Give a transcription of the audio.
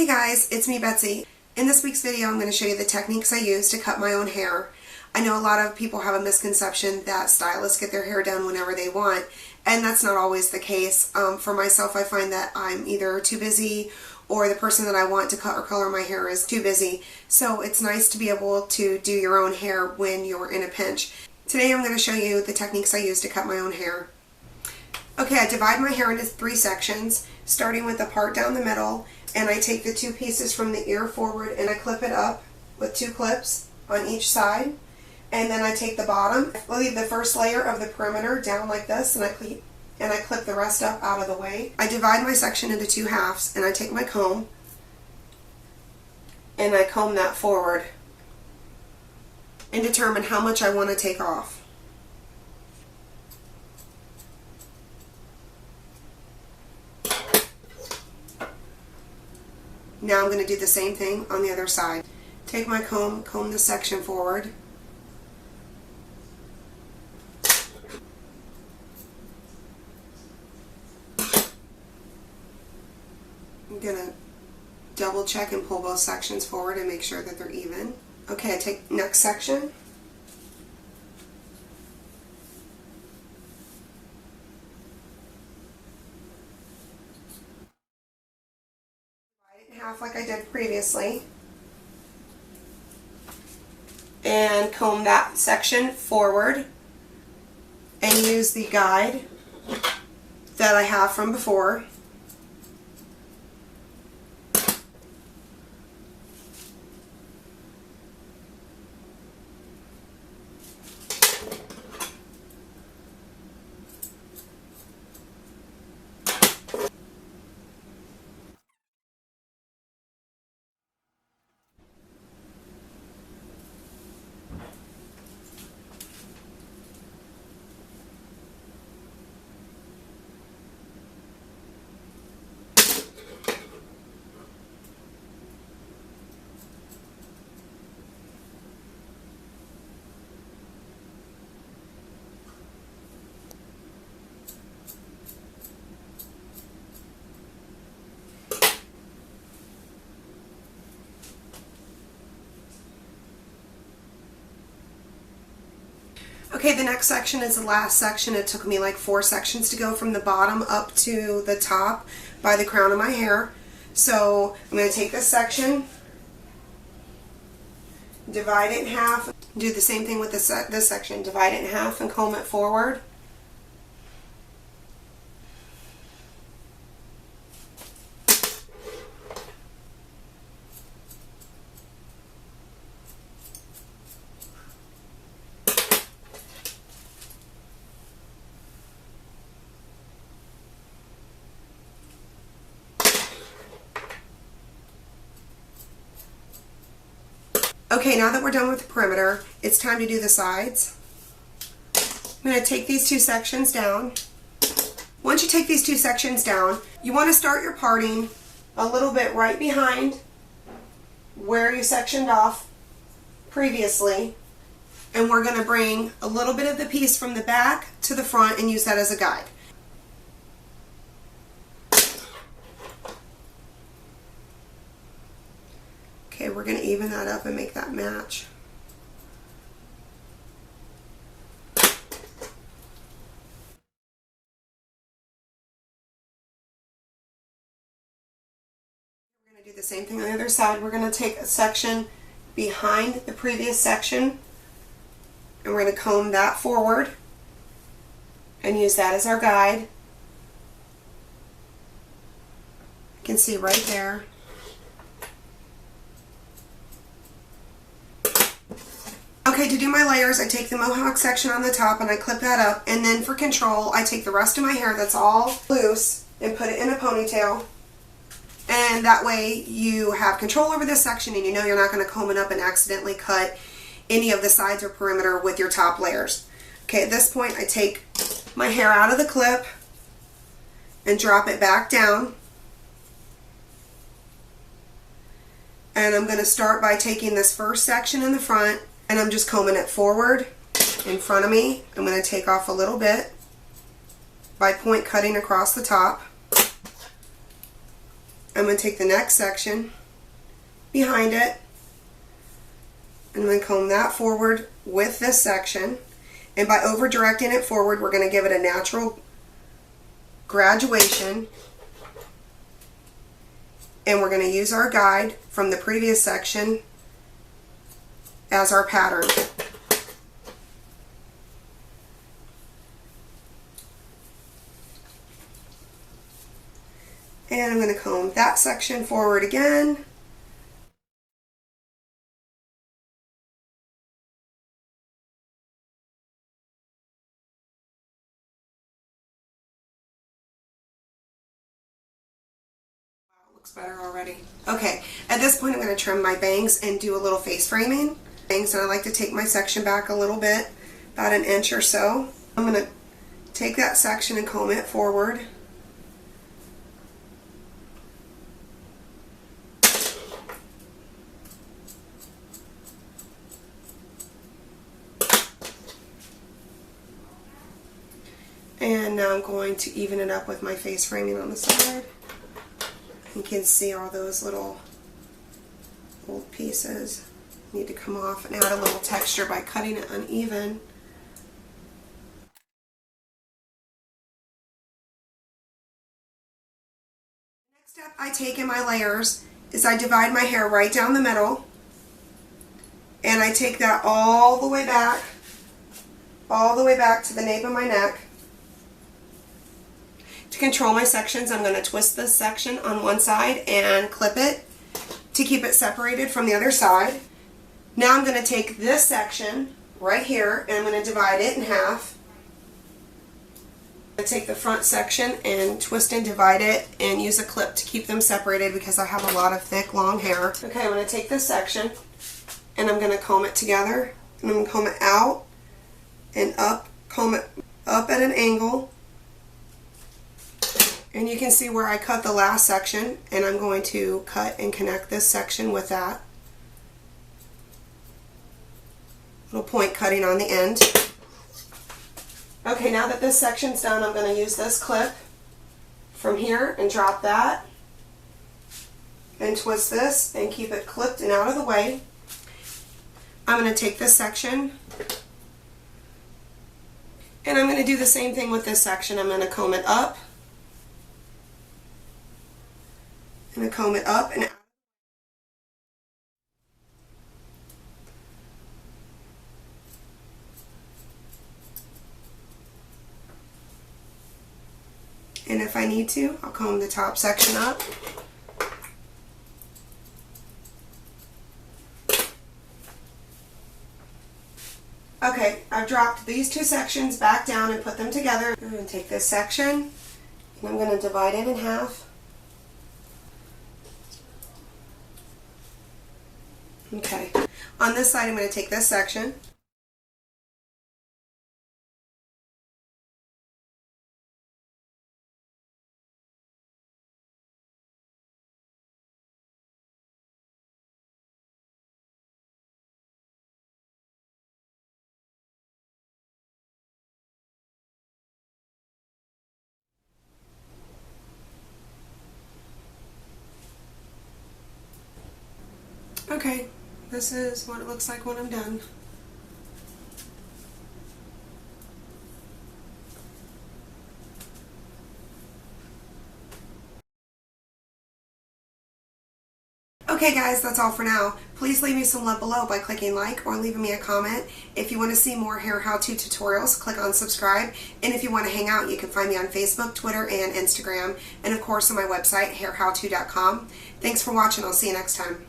Hey guys, it's me Betsy. In this week's video I'm going to show you the techniques I use to cut my own hair. I know a lot of people have a misconception that stylists get their hair done whenever they want, and that's not always the case. For myself, I find that I'm either too busy or the person that I want to cut or color my hair is too busy. So it's nice to be able to do your own hair when you're in a pinch. Today I'm going to show you the techniques I use to cut my own hair. Okay, I divide my hair into 3 sections, starting with the part down the middle, and I take the 2 pieces from the ear forward and I clip it up with 2 clips on each side. And then I take the bottom, I leave the first layer of the perimeter down like this, and I clip the rest up out of the way. I divide my section into 2 halves, and I take my comb and I comb that forward and determine how much I want to take off. Now I'm going to do the same thing on the other side. Take my comb, comb this section forward. I'm going to double check and pull both sections forward and make sure that they're even. Okay, I take next section. Half like I did previously, and comb that section forward and use the guide that I have from before. Okay, the next section is the last section. It took me like 4 sections to go from the bottom up to the top by the crown of my hair. So I'm going to take this section, divide it in half, do the same thing with this section, divide it in half and comb it forward. Okay, now that we're done with the perimeter, it's time to do the sides. I'm going to take these 2 sections down. Once you take these 2 sections down, you want to start your parting a little bit right behind where you sectioned off previously. And we're going to bring a little bit of the piece from the back to the front and use that as a guide. Okay, we're going to even that up and make that match. We're going to do the same thing on the other side. We're going to take a section behind the previous section and we're going to comb that forward and use that as our guide. You can see right there. Okay, to do my layers, I take the mohawk section on the top and I clip that up, and then for control, I take the rest of my hair that's all loose and put it in a ponytail, and that way you have control over this section and you know you're not going to comb it up and accidentally cut any of the sides or perimeter with your top layers. Okay, at this point, I take my hair out of the clip and drop it back down, and I'm going to start by taking this first section in the front and I'm just combing it forward in front of me. I'm going to take off a little bit by point cutting across the top. I'm going to take the next section behind it, and I'm going to comb that forward with this section. And by over directing it forward, we're going to give it a natural graduation. And we're going to use our guide from the previous section as our pattern. And I'm going to comb that section forward again. Looks better already. Okay, at this point I'm going to trim my bangs and do a little face framing. And I like to take my section back a little bit, about an inch or so. I'm going to take that section and comb it forward. And now I'm going to even it up with my face framing on the side. You can see all those little old pieces need to come off and add a little texture by cutting it uneven. Next step I take in my layers is I divide my hair right down the middle, and I take that all the way back to the nape of my neck. To control my sections, I'm going to twist this section on one side and clip it to keep it separated from the other side. Now I'm going to take this section right here and I'm going to divide it in half. I'm going to take the front section and twist and divide it and use a clip to keep them separated because I have a lot of thick, long hair. Okay, I'm going to take this section and I'm going to comb it together, and I'm going to comb it out and up, comb it up at an angle. And you can see where I cut the last section, and I'm going to cut and connect this section with that. Little point cutting on the end. Okay, now that this section's done, I'm going to use this clip from here and drop that and twist this and keep it clipped and out of the way. I'm going to take this section and I'm going to do the same thing with this section. I'm going to comb it up. I'm going to comb it up and out. And if I need to, I'll comb the top section up. Okay, I've dropped these two sections back down and put them together. I'm going to take this section and I'm going to divide it in half. Okay, on this side I'm going to take this section Okay, this is what it looks like when I'm done. Okay guys, that's all for now. Please leave me some love below by clicking like or leaving me a comment. If you want to see more hair how-to tutorials, click on subscribe. And if you want to hang out, you can find me on Facebook, Twitter, and Instagram. And of course on my website, hair-howto.com. Thanks for watching. I'll see you next time.